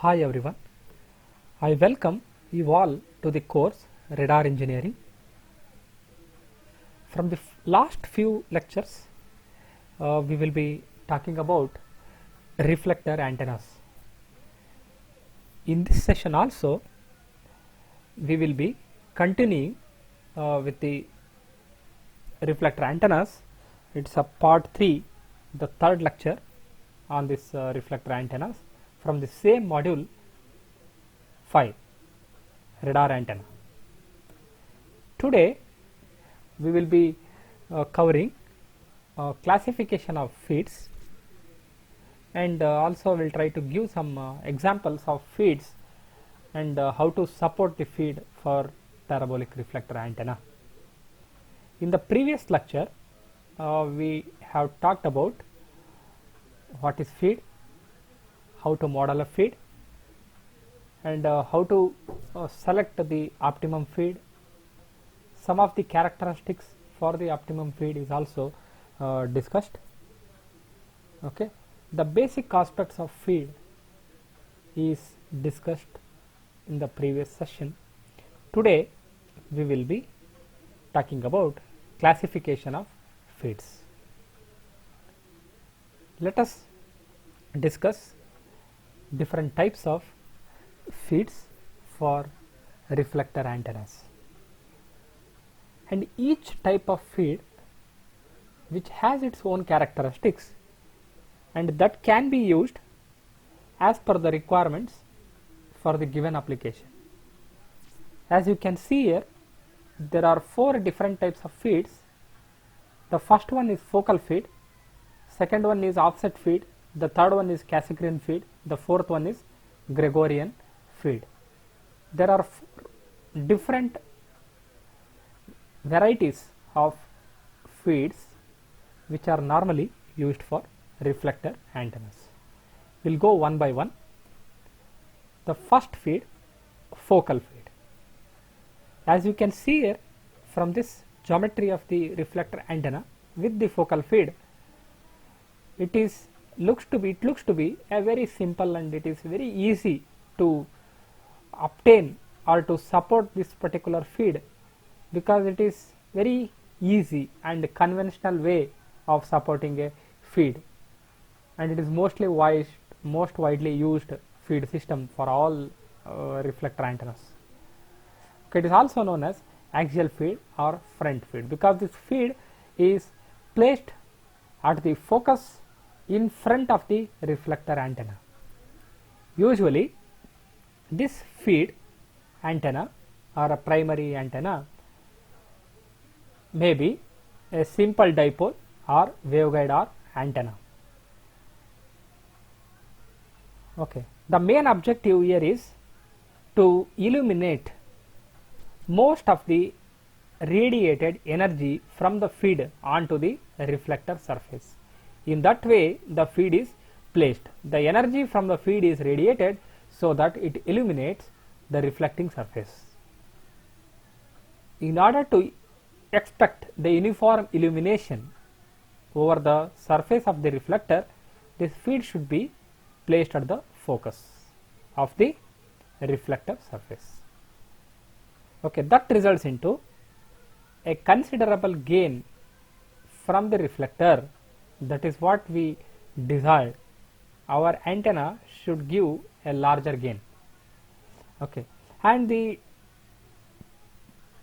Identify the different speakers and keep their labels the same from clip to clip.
Speaker 1: Hi everyone, I welcome you all to the course Radar Engineering. From the last few lectures, we will be talking about reflector antennas. In this session also, we will be continuing with the reflector antennas. It's a part 3, the third lecture on this reflector antennas from the same module 5, radar antenna. Today we will be covering classification of feeds, and also will try to give some examples of feeds and how to support the feed for parabolic reflector antenna. In the previous lecture, we have talked about what is feed, how to model a feed, and how to select the optimum feed. Some of the characteristics for the optimum feed is also discussed. Okay, the basic aspects of feed is discussed in the previous session. Today we will be talking about classification of feeds. Let us discuss different types of feeds for reflector antennas, and each type of feed which has its own characteristics and that can be used as per the requirements for the given application. As you can see here, there are 4 different types of feeds. The first one is focal feed, second one is offset feed, the third one is Cassegrain feed, the fourth one is Gregorian feed. There are 4 different varieties of feeds which are normally used for reflector antennas. We will go one by one. The first feed, focal feed. As you can see here from this geometry of the reflector antenna with the focal feed, it looks to be a very simple, and it is very easy to obtain or to support this particular feed, because it is very easy and conventional way of supporting a feed, and it is most widely used feed system for all reflector antennas. Okay, it is also known as axial feed or front feed, because this feed is placed at the focus in front of the reflector antenna. Usually this feed antenna or a primary antenna may be a simple dipole or waveguide or antenna. Okay, the main objective here is to illuminate most of the radiated energy from the feed onto the reflector surface. In that way the feed is placed. The energy from the feed is radiated so that it illuminates the reflecting surface. In order to expect the uniform illumination over the surface of the reflector, this feed should be placed at the focus of the reflector surface. Okay, that results into a considerable gain from the reflector. That is what we desire. Our antenna should give a larger gain. Okay, and the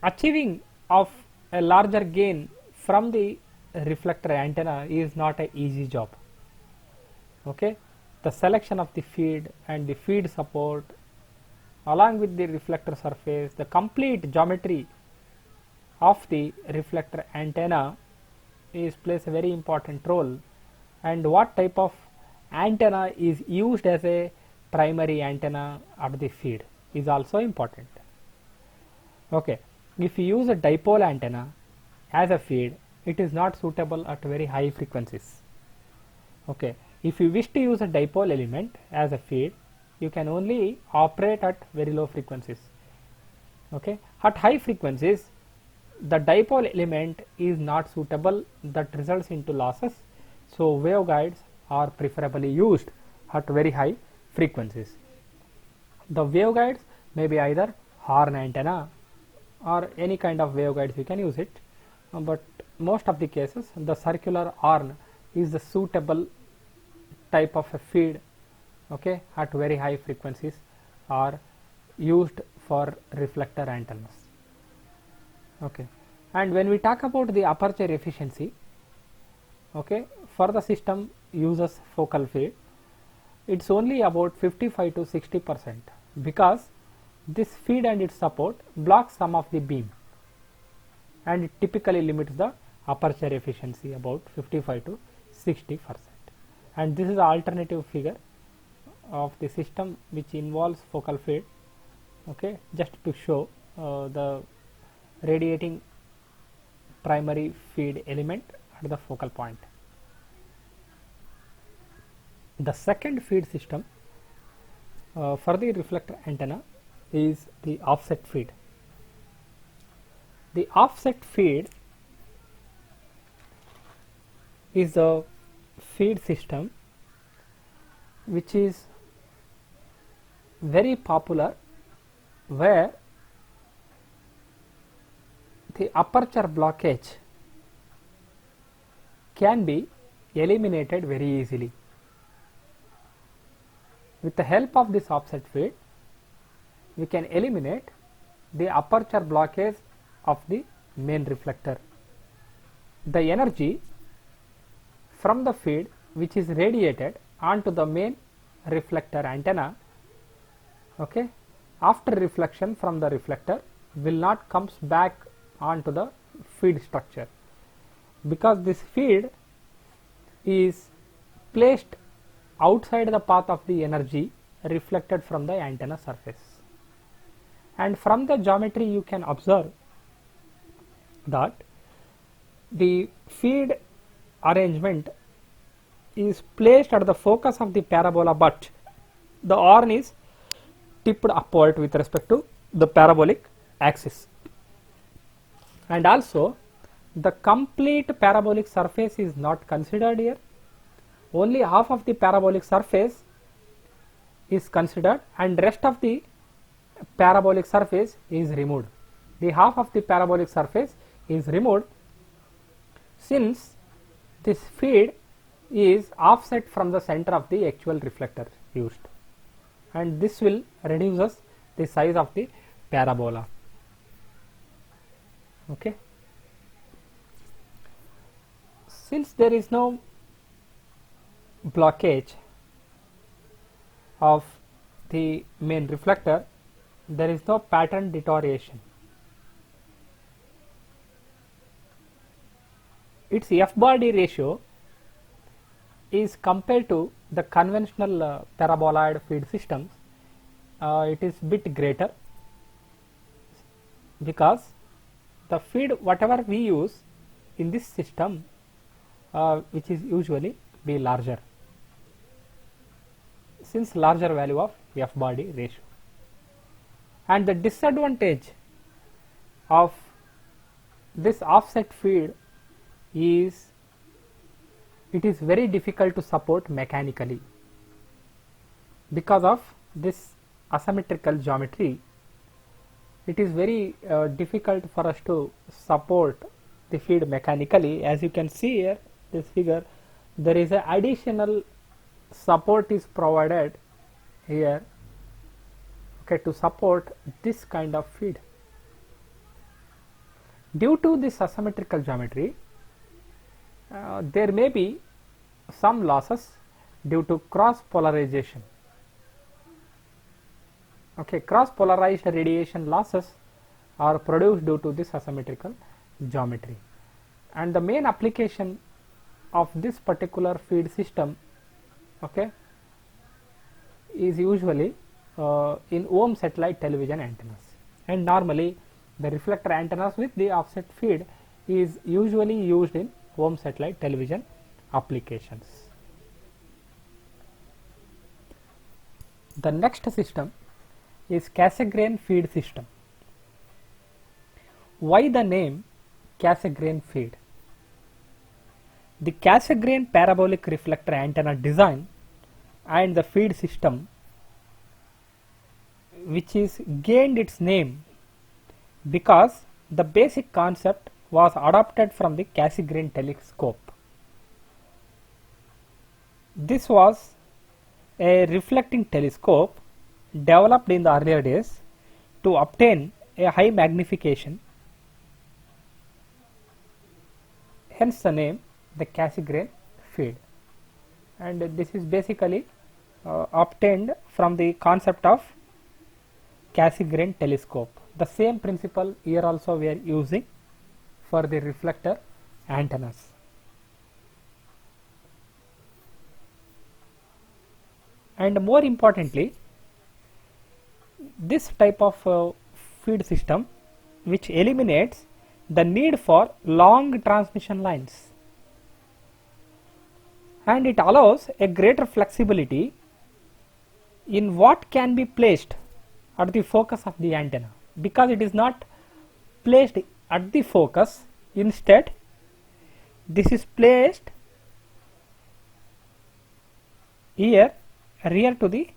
Speaker 1: achieving of a larger gain from the reflector antenna is not an easy job. Okay, the selection of the feed and the feed support along with the reflector surface, the complete geometry of the reflector antenna plays a very important role, and what type of antenna is used as a primary antenna at the feed is also important. Okay, if you use a dipole antenna as a feed, it is not suitable at very high frequencies. Okay, if you wish to use a dipole element as a feed, you can only operate at very low frequencies. Okay, at high frequencies the dipole element is not suitable, that results into losses, so waveguides are preferably used at very high frequencies. The waveguides may be either horn antenna or any kind of waveguides you can use it, but most of the cases the circular horn is the suitable type of a feed, okay, at very high frequencies are used for reflector antennas. Okay, and when we talk about the aperture efficiency, okay, for the system uses focal feed, it's only about 55 to 60%, because this feed and its support blocks some of the beam, and it typically limits the aperture efficiency about 55 to 60%. And this is the alternative figure of the system which involves focal feed, okay, just to show the radiating primary feed element at the focal point. The second feed system for the reflector antenna is the offset feed. The offset feed is a feed system which is very popular, where the aperture blockage can be eliminated very easily. With the help of this offset feed, we can eliminate the aperture blockage of the main reflector. The energy from the feed which is radiated onto the main reflector antenna, okay, after reflection from the reflector will not comes back onto the feed structure, because this feed is placed outside the path of the energy reflected from the antenna surface. And from the geometry you can observe that the feed arrangement is placed at the focus of the parabola, but the horn is tipped upward with respect to the parabolic axis, and also the complete parabolic surface is not considered here. Only half of the parabolic surface is considered, and rest of the parabolic surface is removed. The half of the parabolic surface is removed since this feed is offset from the center of the actual reflector used, and this will reduces the size of the parabola. Okay. Since there is no blockage of the main reflector, there is no pattern deterioration. Its F-body ratio is compared to the conventional paraboloid feed systems, it is bit greater, because the feed whatever we use in this system, which is usually be larger, since larger value of F-body ratio. And the disadvantage of this offset feed is it is very difficult to support mechanically. Because of this asymmetrical geometry, it is very difficult for us to support the feed mechanically. As you can see here, this figure, there is a additional support is provided here, okay, to support this kind of feed. Due to this asymmetrical geometry, there may be some losses due to cross polarization. Okay, cross polarized radiation losses are produced due to this asymmetrical geometry, and the main application of this particular feed system, okay, is usually in home satellite television antennas, and normally the reflector antennas with the offset feed is usually used in home satellite television applications. The next system is Cassegrain feed system. Why the name Cassegrain feed? The Cassegrain parabolic reflector antenna design and the feed system which is gained its name because the basic concept was adopted from the Cassegrain telescope. This was a reflecting telescope developed in the earlier days to obtain a high magnification, hence the name the Cassegrain field, and this is basically obtained from the concept of Cassegrain telescope. The same principle here also we are using for the reflector antennas. And more importantly, this type of feed system which eliminates the need for long transmission lines, and it allows a greater flexibility in what can be placed at the focus of the antenna, because it is not placed at the focus, instead this is placed here rear to the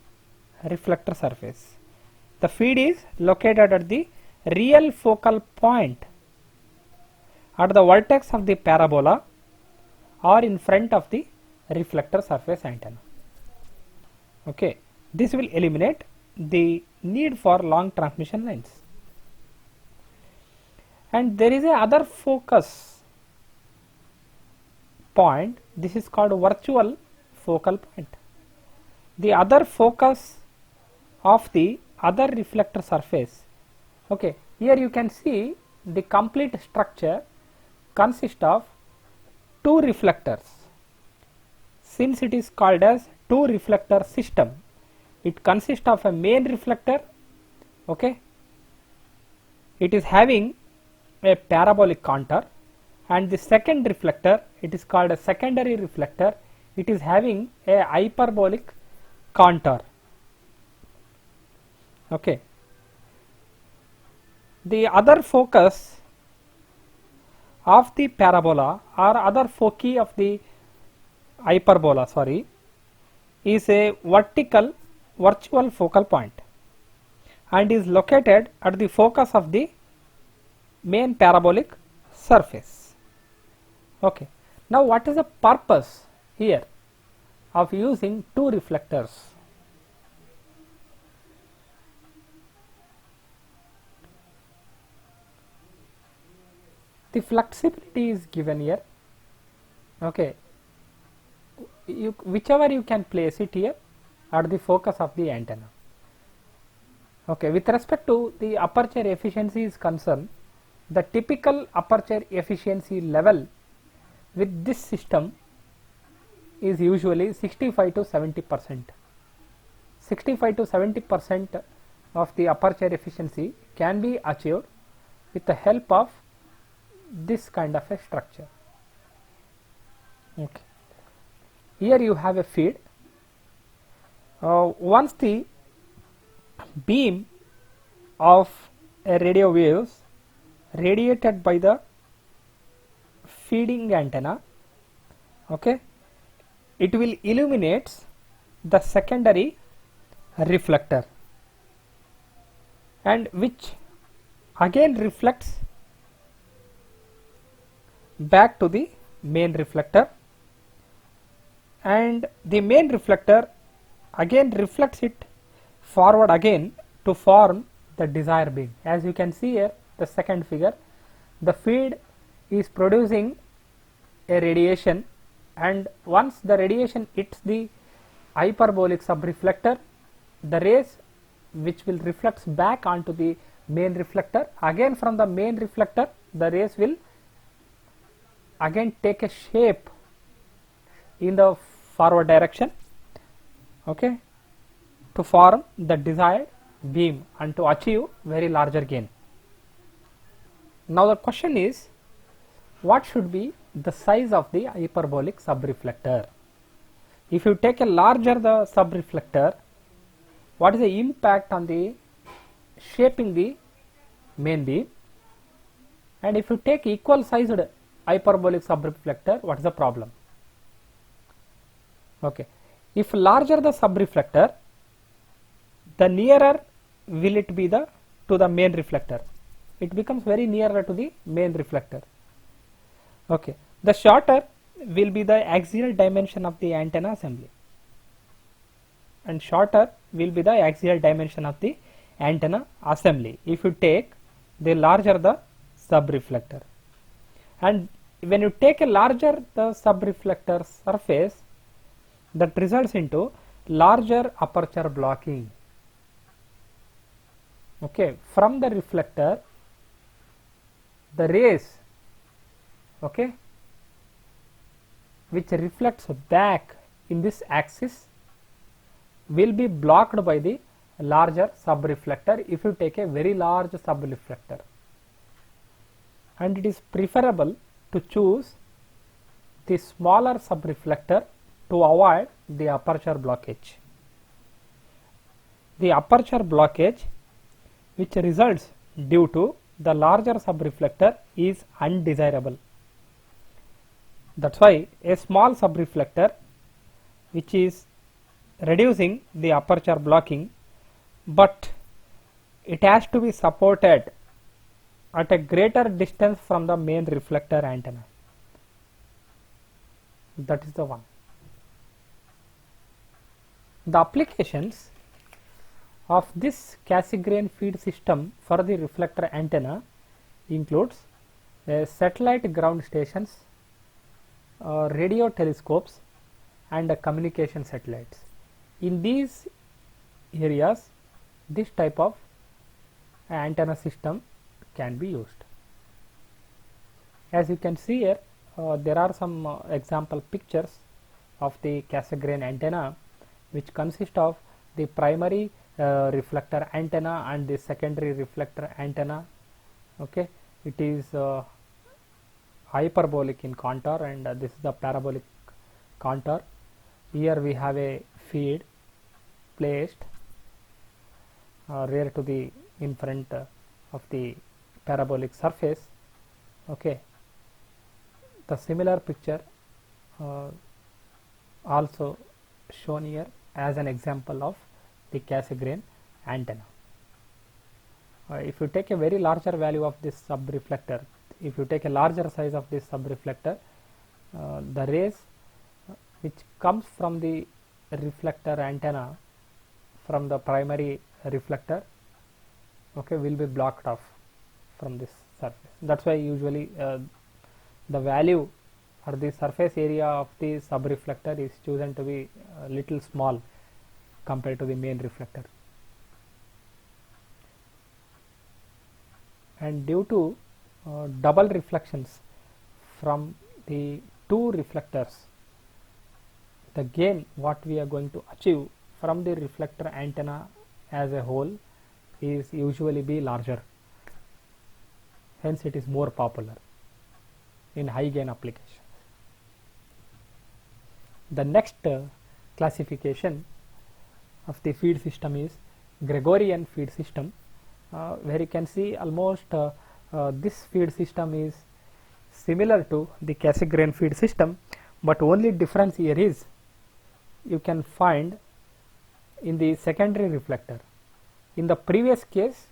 Speaker 1: reflector surface. The feed is located at the real focal point at the vertex of the parabola or in front of the reflector surface antenna. Okay, this will eliminate the need for long transmission lines. And there is a other focus point, this is called virtual focal point. The other focus of the other reflector surface. Okay, here you can see the complete structure consists of two reflectors. Since it is called as two reflector system, it consists of a main reflector, okay, it is having a parabolic contour, and the second reflector, it is called a secondary reflector, it is having a hyperbolic contour. Okay, the other focus of the parabola or other foci of the hyperbola, is a virtual focal point and is located at the focus of the main parabolic surface. Okay, now what is the purpose here of using two reflectors? The flexibility is given here. Okay, whichever you can place it here at the focus of the antenna. Okay, with respect to the aperture efficiency is concerned, the typical aperture efficiency level with this system is usually 65 to 70%. 65 to 70% of the aperture efficiency can be achieved with the help of this kind of a structure. Okay, here you have a feed. Once the beam of a radio waves radiated by the feeding antenna, okay, it will illuminate the secondary reflector, and which again reflects back to the main reflector, and the main reflector again reflects it forward again to form the desired beam. As you can see here, the second figure, the feed is producing a radiation, and once the radiation hits the hyperbolic subreflector, the rays which will reflect back onto the main reflector, again from the main reflector the rays will again take a shape in the forward direction, okay, to form the desired beam and to achieve very larger gain. Now the question is, what should be the size of the hyperbolic subreflector? If you take a larger the subreflector, what is the impact on the shaping the main beam? And if you take equal sized hyperbolic subreflector, what is the problem? Okay, if larger the subreflector, the nearer will it be the to the main reflector? It becomes very nearer to the main reflector. Okay, the shorter will be the axial dimension of the antenna assembly, and shorter will be the axial dimension of the antenna assembly if you take the larger the subreflector. And when you take a larger the subreflector surface, that results into larger aperture blocking. Okay, from the reflector, the rays, okay, which reflects back in this axis will be blocked by the larger subreflector if you take a very large subreflector. And it is preferable to choose the smaller subreflector to avoid the aperture blockage. The aperture blockage which results due to the larger subreflector is undesirable. That's why a small subreflector which is reducing the aperture blocking, but it has to be supported at a greater distance from the main reflector antenna. That is the one. The applications of this Cassegrain feed system for the reflector antenna includes satellite ground stations, radio telescopes, and communication satellites. In these areas, this type of antenna system can be used. As you can see here, there are some example pictures of the Cassegrain antenna, which consist of the primary reflector antenna and the secondary reflector antenna. Okay, it is hyperbolic in contour, and this is the parabolic contour. Here we have a feed placed rear to the in front of the parabolic surface. Okay, the similar picture also shown here as an example of the Cassegrain antenna. If you take a very larger value of this subreflector, if you take a larger size of this subreflector, the rays which comes from the reflector antenna from the primary reflector, okay, will be blocked off from this surface. That's why usually the value or the surface area of the subreflector is chosen to be little small compared to the main reflector. And due to double reflections from the two reflectors, the gain what we are going to achieve from the reflector antenna as a whole is usually be larger. Hence it is more popular in high gain applications. The next classification of the feed system is Gregorian feed system, where you can see almost this feed system is similar to the Cassegrain feed system, but only difference here is you can find in the secondary reflector. In the previous case,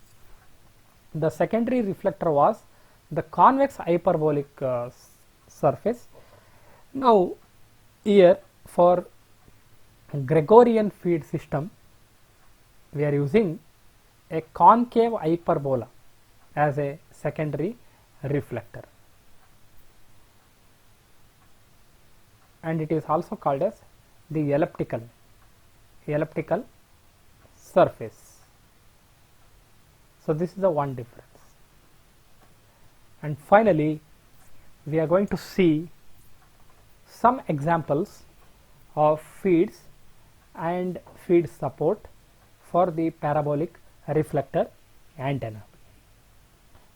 Speaker 1: the secondary reflector was the convex hyperbolic surface. Now here for Gregorian feed system, we are using a concave hyperbola as a secondary reflector, and it is also called as the elliptical surface. So this is the one difference. And finally, we are going to see some examples of feeds and feed support for the parabolic reflector antenna.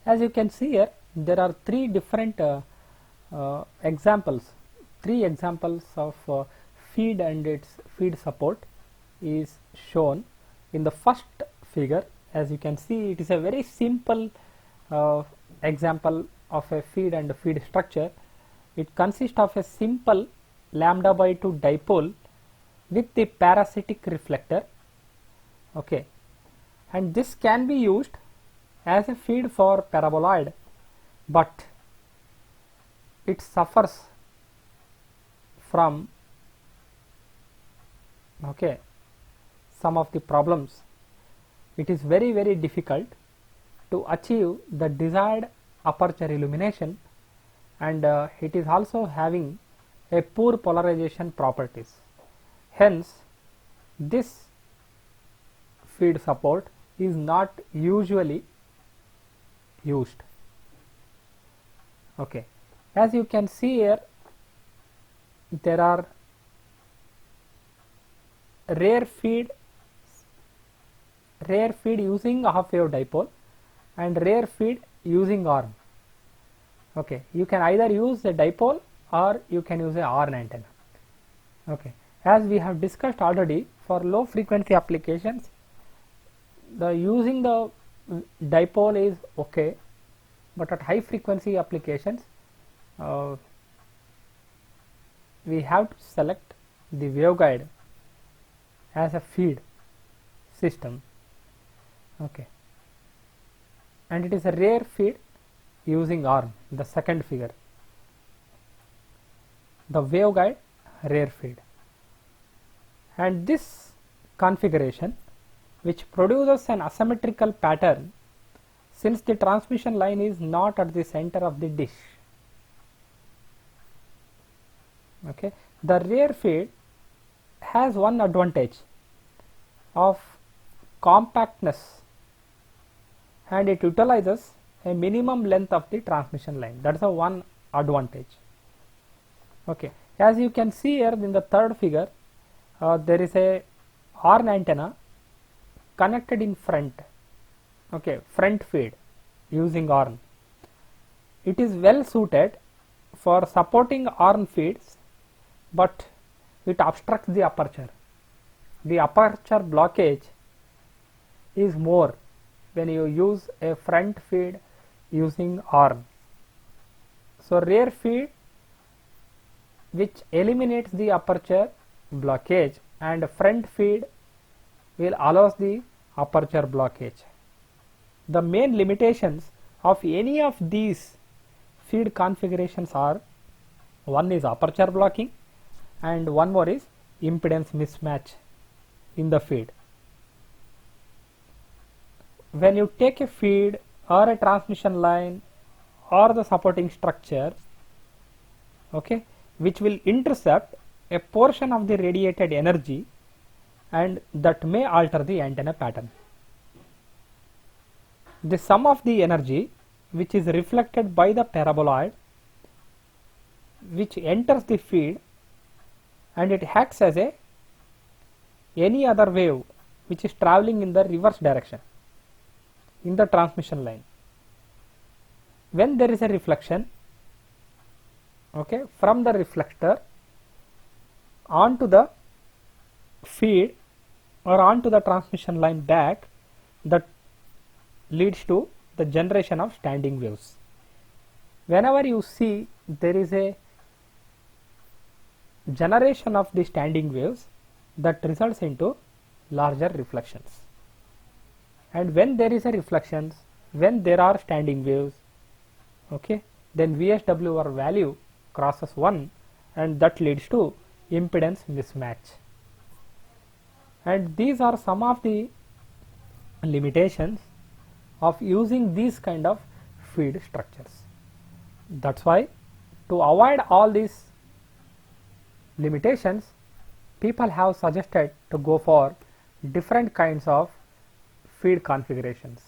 Speaker 1: As you can see here, there are three different examples. Three examples of feed and its feed support is shown in the first figure. As you can see, it is a very simple example of a feed and feed structure. It consists of a simple lambda by 2 dipole with the parasitic reflector, okay, and this can be used as a feed for paraboloid, but it suffers from some of the problems. It is very difficult to achieve the desired aperture illumination, and it is also having a poor polarization properties. Hence, this feed support is not usually used. Okay, as you can see here, there are rare feed using half wave dipole and rare feed using ARM. Okay, you can either use a dipole or you can use a ARM antenna. Okay, as we have discussed already, for low frequency applications, using the dipole is okay, but at high frequency applications we have to select the waveguide as a feed system. Okay, and it is a rare feed using ARM, the second figure, the waveguide rare feed. And this configuration, which produces an asymmetrical pattern since the transmission line is not at the center of the dish. Okay, the rare feed has one advantage of compactness, and it utilizes a minimum length of the transmission line. That is a one advantage. Okay, as you can see here in the third figure, there is a horn antenna connected in front. Okay, front feed using horn. It is well suited for supporting horn feeds, but it obstructs the aperture. The aperture blockage is more when you use a front feed using horn. So rare feed, which eliminates the aperture blockage, and front feed will allow the aperture blockage. The main limitations of any of these feed configurations are: one is aperture blocking, and one more is impedance mismatch in the feed. When you take a feed or a transmission line or the supporting structure, okay, which will intercept a portion of the radiated energy, and that may alter the antenna pattern. The sum of the energy which is reflected by the paraboloid, which enters the feed, and it acts as any other wave which is traveling in the reverse direction in the transmission line. When there is a reflection, okay, from the reflector onto the feed or onto the transmission line back, that leads to the generation of standing waves. Whenever you see there is a generation of the standing waves, that results into larger reflections. And when there is a reflections, when there are standing waves, okay, then VSWR value crosses 1, and that leads to impedance mismatch. And these are some of the limitations of using these kind of feed structures. That's why, to avoid all these limitations, people have suggested to go for different kinds of feed configurations: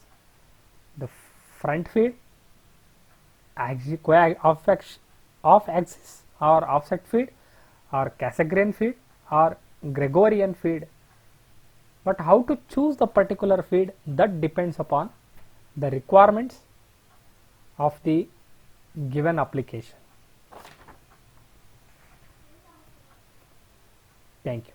Speaker 1: the front feed, off axis or offset feed, or Cassegrain feed, or Gregorian feed. But how to choose the particular feed, that depends upon the requirements of the given application. Thank you.